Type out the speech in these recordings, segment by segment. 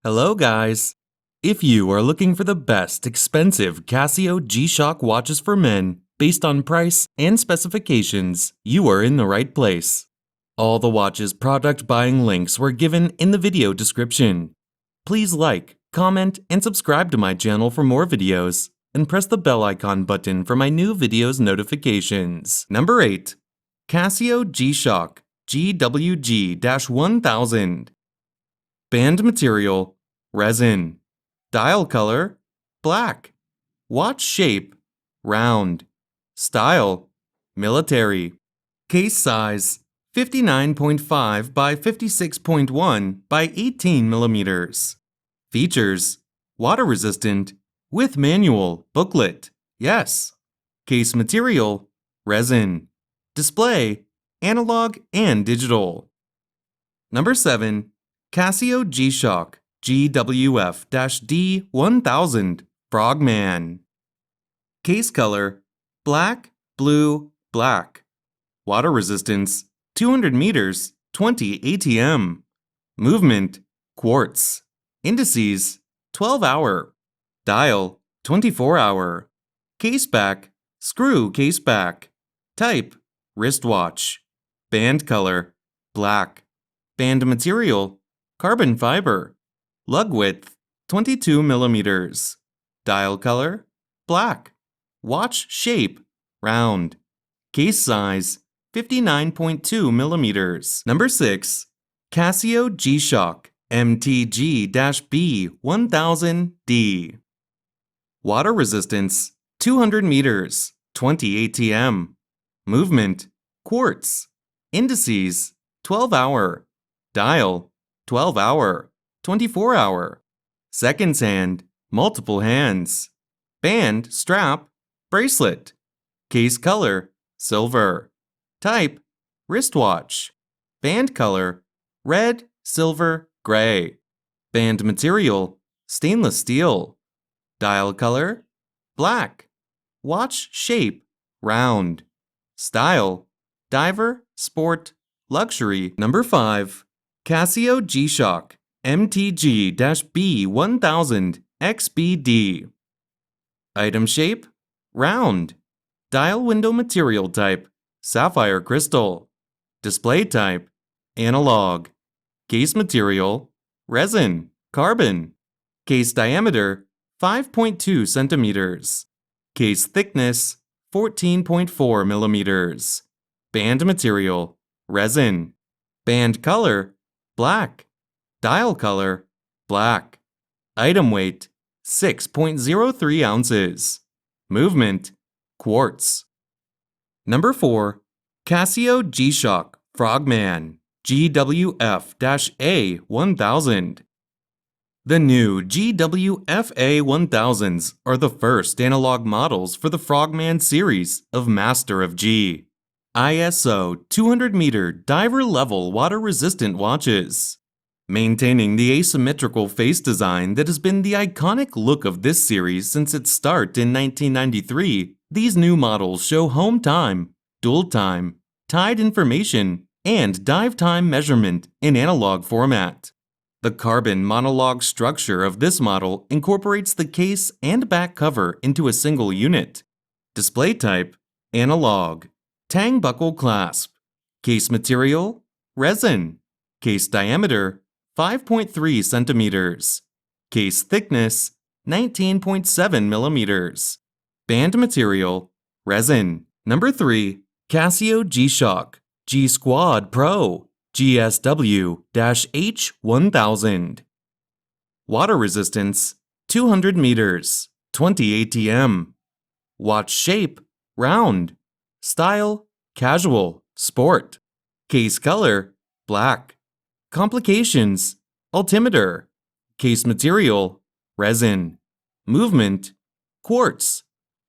Hello guys! If you are looking for the best expensive Casio G-Shock watches for men based on price and specifications, you are in the right place. All the watches product buying links were given in the video description. Please like, comment, and subscribe to my channel for more videos, and press the bell icon button for my new videos notifications. Number 8. Casio G-Shock GWG-1000. Band material, resin. Dial color, black. Watch shape, round. Style, military. Case size, 59.5 by 56.1 by 18 millimeters. Features, water resistant, with manual, booklet, yes. Case material, resin. Display, analog and digital. Number 7. Casio G-Shock GWF-A1000 Frogman. Case color, black, blue, black. Water resistance, 200 meters, 20 ATM. Movement, quartz. Indices, 12-hour. Dial, 24-hour. Case back, screw case back. Type, wristwatch. Band color, black. Band material, carbon fiber. Lug width, 22 millimeters. Dial color, black. Watch shape, round. Case size, 59.2 millimeters. Number 6. Casio G-Shock MTG-B1000D. Water resistance, 200 meters, 20 ATM. Movement, quartz. Indices, 12-hour. Dial, 12-hour, 24-hour. Seconds hand, multiple hands. Band, strap, bracelet. Case color, silver. Type, wristwatch. Band color, red, silver, gray. Band material, stainless steel. Dial color, black. Watch shape, round. Style, diver, sport, luxury. Number 5. Casio G-Shock MTG-B1000 XBD. Item shape, round. Dial window material type, sapphire crystal. Display type, analog. Case material, resin, carbon. Case diameter, 5.2 centimeters. Case thickness, 14.4 millimeters. Band material, resin. Band color, black. Dial color, black. Item weight, 6.03 ounces. Movement, quartz. Number 4. Casio G-Shock Frogman GWF-A1000. The new GWF-A1000s are the first analog models for the Frogman series of Master of G. ISO 200-meter diver-level water-resistant watches. Maintaining the asymmetrical face design that has been the iconic look of this series since its start in 1993, these new models show home time, dual time, tide information, and dive time measurement in analog format. The carbon monologue structure of this model incorporates the case and back cover into a single unit. Display type, analog. Tang buckle clasp. Case material, resin. Case diameter, 5.3 centimeters. Case thickness, 19.7 millimeters. Band material, resin. Number 3. Casio G-Shock G-Squad Pro GSW-H1000. Water resistance, 200 meters, 20 ATM. Watch shape, round. Style, casual, sport. Case color, black. Complications, altimeter. Case material, resin. Movement, quartz.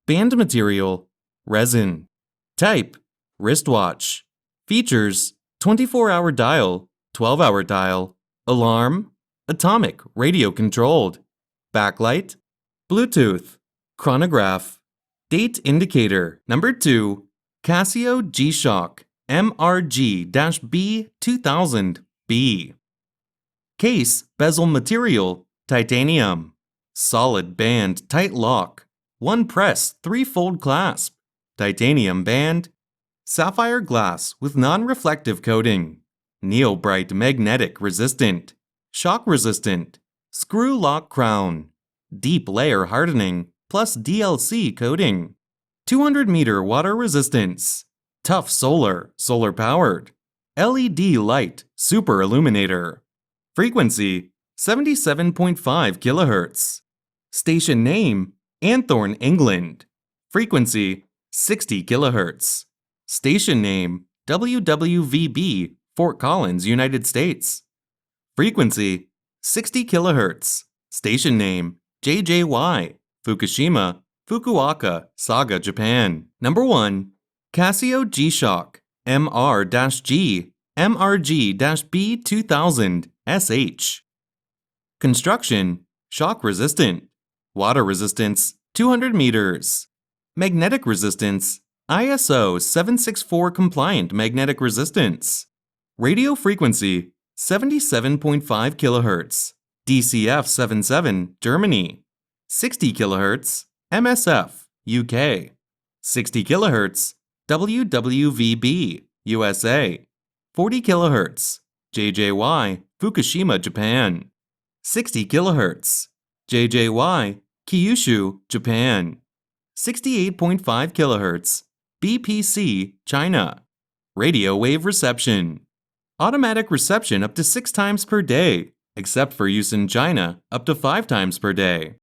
Band material, resin. Type, wristwatch. Features, 24-hour dial, 12-hour dial. Alarm, atomic, radio controlled. Backlight, Bluetooth. Chronograph. Date indicator. Number 2. Casio G-Shock MRG-B2000B. Case bezel material, Titanium. Solid band, tight lock. 1 press, 3-fold clasp. Titanium band. Sapphire glass with non-reflective coating. Neo-Bright magnetic resistant. Shock resistant. Screw lock crown. Deep layer hardening plus DLC coating. 200-meter water resistance. Tough solar, solar powered. LED light, super illuminator. Frequency, 77.5 kHz. Station name, Anthorn, England. Frequency, 60 kHz. Station name, WWVB, Fort Collins, United States. Frequency, 60 kHz. Station name, JJY, Fukushima, Fukuoka, Saga, Japan. Number 1. Casio G-Shock MR-G MRG-B2000 SH. Construction, shock resistant. Water resistance, 200 meters. Magnetic resistance, ISO 764 compliant magnetic resistance. Radio frequency, 77.5 kHz. DCF-77, Germany. 60 kHz, MSF, UK. 60 kHz, WWVB, USA. 40 kHz, JJY, Fukushima, Japan. 60 kHz, JJY, Kyushu, Japan. 68.5 kHz, BPC, China. Radio wave reception. Automatic reception up to 6 times per day, except for use in China, up to 5 times per day.